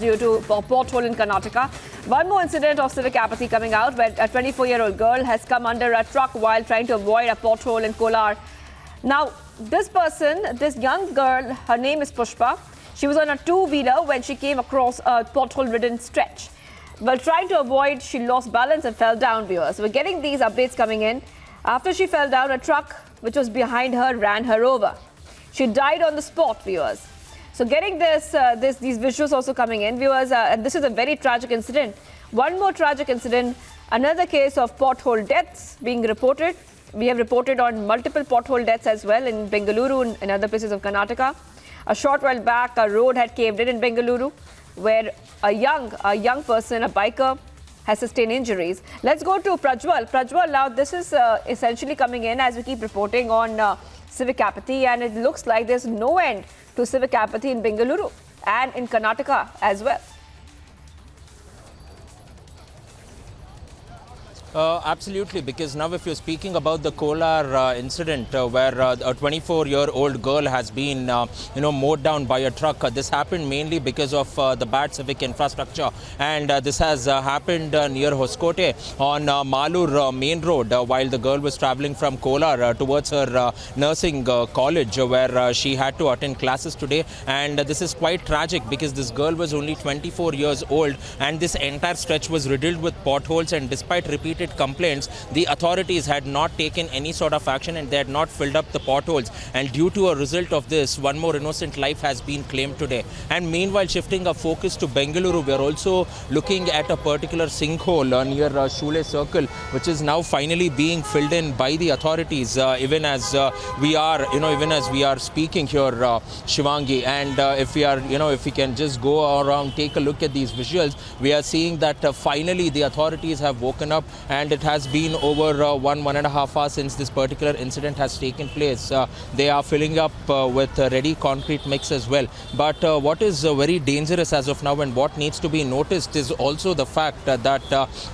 due to a pothole in Karnataka. One more incident of civic apathy coming out where a 24-year-old girl has come under a truck while trying to avoid a pothole in Kolar. Now, this young girl, her name is Pushpa. She was on a two-wheeler when she came across a pothole-ridden stretch. While trying to avoid, she lost balance and fell down, viewers. We're getting these updates coming in. After she fell down, a truck which was behind her ran her over. She died on the spot, viewers. So getting these visuals also coming in, viewers, and this is a very tragic incident. One more tragic incident, another case of pothole deaths being reported. We have reported on multiple pothole deaths as well in Bengaluru and other places of Karnataka. A short while back, a road had caved in Bengaluru where a young person, a biker, has sustained injuries. Let's go to Prajwal. Prajwal, now this is essentially coming in as we keep reporting on civic apathy, and it looks like there's no end to civic apathy in Bengaluru and in Karnataka as well. Absolutely, because now if you're speaking about the Kolar incident where a 24-year-old girl has been, mowed down by a truck, this happened mainly because of the bad civic infrastructure, and this has happened near Hoskote on Malur main road while the girl was traveling from Kolar towards her nursing college where she had to attend classes today. And this is quite tragic because this girl was only 24 years old and this entire stretch was riddled with potholes, and despite repeated complaints, the authorities had not taken any sort of action and they had not filled up the potholes, and due to a result of this, one more innocent life has been claimed today. And meanwhile, shifting our focus to Bengaluru, we are also looking at a particular sinkhole near Shule Circle, which is now finally being filled in by the authorities, even as we are speaking here, Shivangi. And if we can just go around, take a look at these visuals, we are seeing that finally the authorities have woken up, and it has been over 1.5 hours since this particular incident has taken place. They are filling up with ready concrete mix as well. But what is very dangerous as of now and what needs to be noticed is also the fact that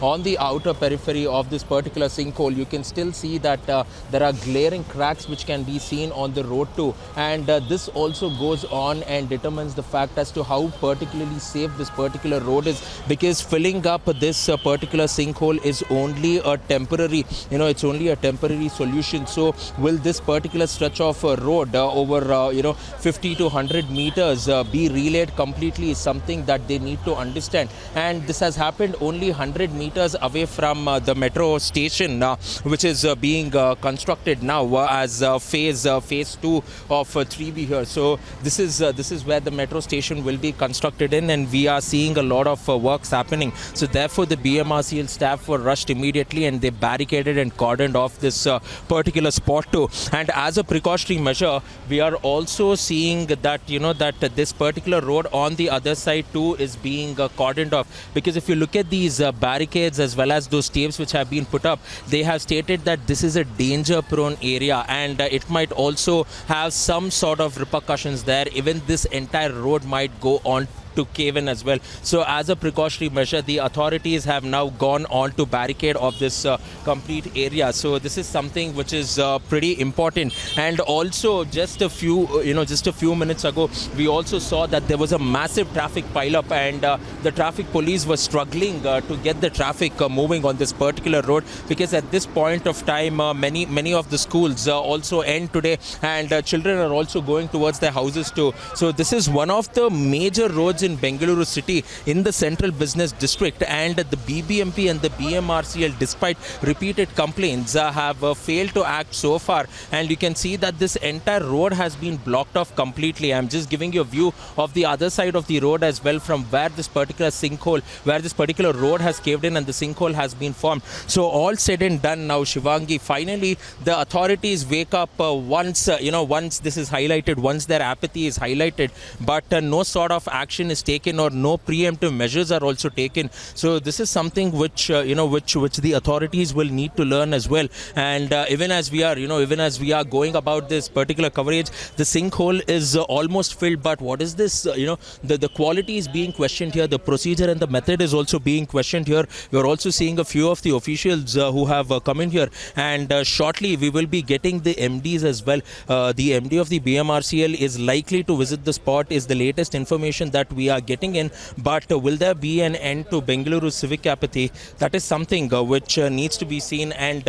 on the outer periphery of this particular sinkhole, you can still see that there are glaring cracks which can be seen on the road too. And this also goes on and determines the fact as to how particularly safe this particular road is, because filling up this particular sinkhole is only a temporary, it's only a temporary solution. So will this particular stretch of road over 50 to 100 meters be relayed completely is something that they need to understand. And this has happened only 100 meters away from the metro station, which is being constructed now as phase 2 of 3B here. So this is where the metro station will be constructed in, and we are seeing a lot of works happening. So therefore the BMRCL staff were rushed immediately and they barricaded and cordoned off this particular spot too. And as a precautionary measure, we are also seeing that that this particular road on the other side too is being cordoned off, because if you look at these barricades as well as those tapes which have been put up, they have stated that this is a danger prone area and it might also have some sort of repercussions there. Even this entire road might go on to cave in as well. So as a precautionary measure, the authorities have now gone on to barricade of this complete area. So this is something which is pretty important. And also just a few minutes ago, we also saw that there was a massive traffic pileup, and the traffic police were struggling to get the traffic moving on this particular road, because at this point of time, many of the schools also end today, and children are also going towards their houses too. So this is one of the major roads in Bengaluru city in the central business district, and the BBMP and the BMRCL, despite repeated complaints, have failed to act so far. And you can see that this entire road has been blocked off completely. I'm just giving you a view of the other side of the road as well, from where this particular sinkhole, where this particular road has caved in and the sinkhole has been formed. So all said and done now, Shivangi, finally the authorities wake up once this is highlighted, once their apathy is highlighted, but no sort of action is taken or no preemptive measures are also taken. So this is something which the authorities will need to learn as well. And even as we are going about this particular coverage, the sinkhole is almost filled, but what is this, the quality is being questioned here, the procedure and the method is also being questioned here. We are also seeing a few of the officials who have come in here, and shortly we will be getting the MDs as well. The MD of the BMRCL is likely to visit the spot, is the latest information that we are getting in. But will there be an end to Bengaluru civic apathy? That is something which needs to be seen, and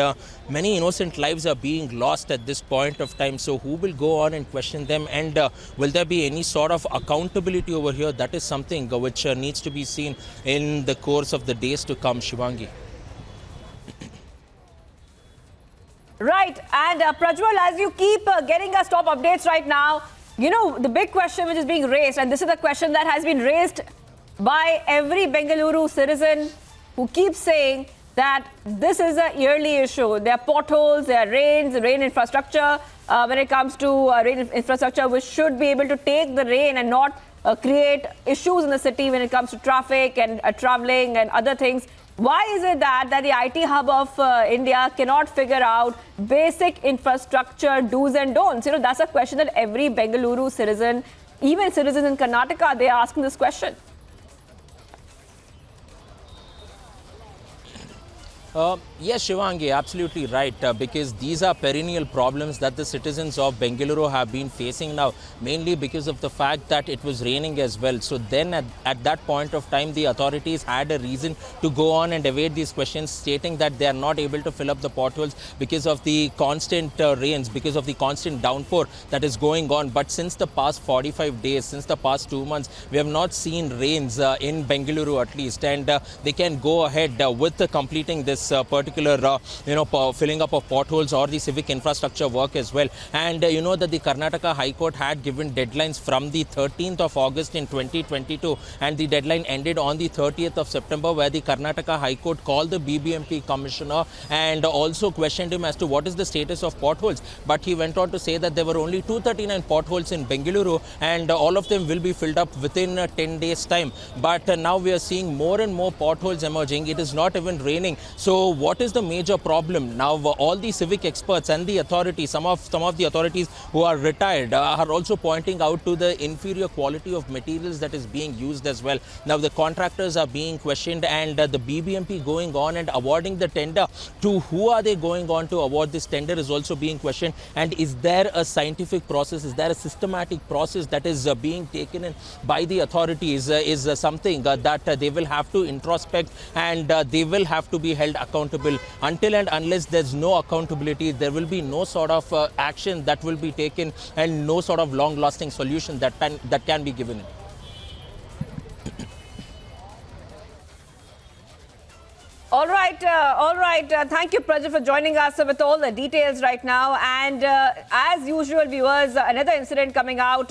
many innocent lives are being lost at this point of time. So who will go on and question them, and will there be any sort of accountability over here? That is something which needs to be seen in the course of the days to come, Shivangi. Right, and Prajwal, as you keep getting us top updates right now, you know, the big question which is being raised, and this is a question that has been raised by every Bengaluru citizen who keeps saying that this is a yearly issue. There are potholes, there are rain infrastructure. When it comes to rain infrastructure, we should be able to take the rain and not create issues in the city when it comes to traffic and traveling and other things. Why is it that the IT hub of India cannot figure out basic infrastructure do's and don'ts? You know, that's a question that every Bengaluru citizen, even citizens in Karnataka, they are asking this question. Yes, Shivangi, absolutely right, because these are perennial problems that the citizens of Bengaluru have been facing now, mainly because of the fact that it was raining as well. So then at that point of time, the authorities had a reason to go on and evade these questions, stating that they are not able to fill up the potholes because of the constant rains, because of the constant downpour that is going on. But since the past 45 days, since the past 2 months, we have not seen rains in Bengaluru at least, and they can go ahead with completing this particular filling up of potholes or the civic infrastructure work as well. And you know that the Karnataka High Court had given deadlines from the 13th of August in 2022, and the deadline ended on the 30th of September, where the Karnataka High Court called the BBMP commissioner and also questioned him as to what is the status of potholes. But he went on to say that there were only 239 potholes in Bengaluru, and all of them will be filled up within 10 days time. But now we are seeing more and more potholes emerging. It is not even raining. So what is the major problem? Now all the civic experts and the authorities, some of the authorities who are retired are also pointing out to the inferior quality of materials that is being used as well. Now the contractors are being questioned, and the BBMP going on and awarding the tender. To who are they going on to award this tender is also being questioned. And is there a scientific process, is there a systematic process that is being taken in by the authorities is something that they will have to introspect, and they will have to be held accountable. Until and unless there's no accountability, there will be no sort of action that will be taken, and no sort of long-lasting solution that can be given. All right. Thank you, Prajit, for joining us with all the details right now. And as usual, viewers, another incident coming out,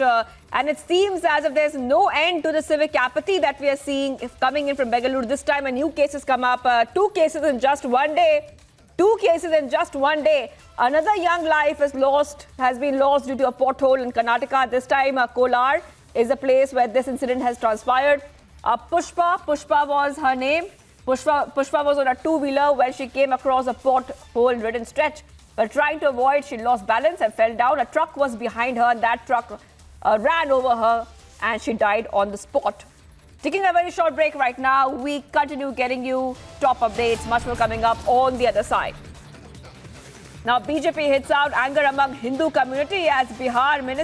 and it seems as if there's no end to the civic apathy that we are seeing coming in from Bengaluru. This time, a new case has come up. 2 cases in just one day. 2 cases in just one day. Another young life has been lost due to a pothole in Karnataka. This time, Kolar is the place where this incident has transpired. Pushpa was her name. Pushpa was on a two-wheeler when she came across a pothole-ridden stretch. But trying to avoid, she lost balance and fell down. A truck was behind her, and that truck ran over her, and she died on the spot. Taking a very short break right now, we continue getting you top updates. Much more coming up on the other side. Now, BJP hits out anger among Hindu community as Bihar Minister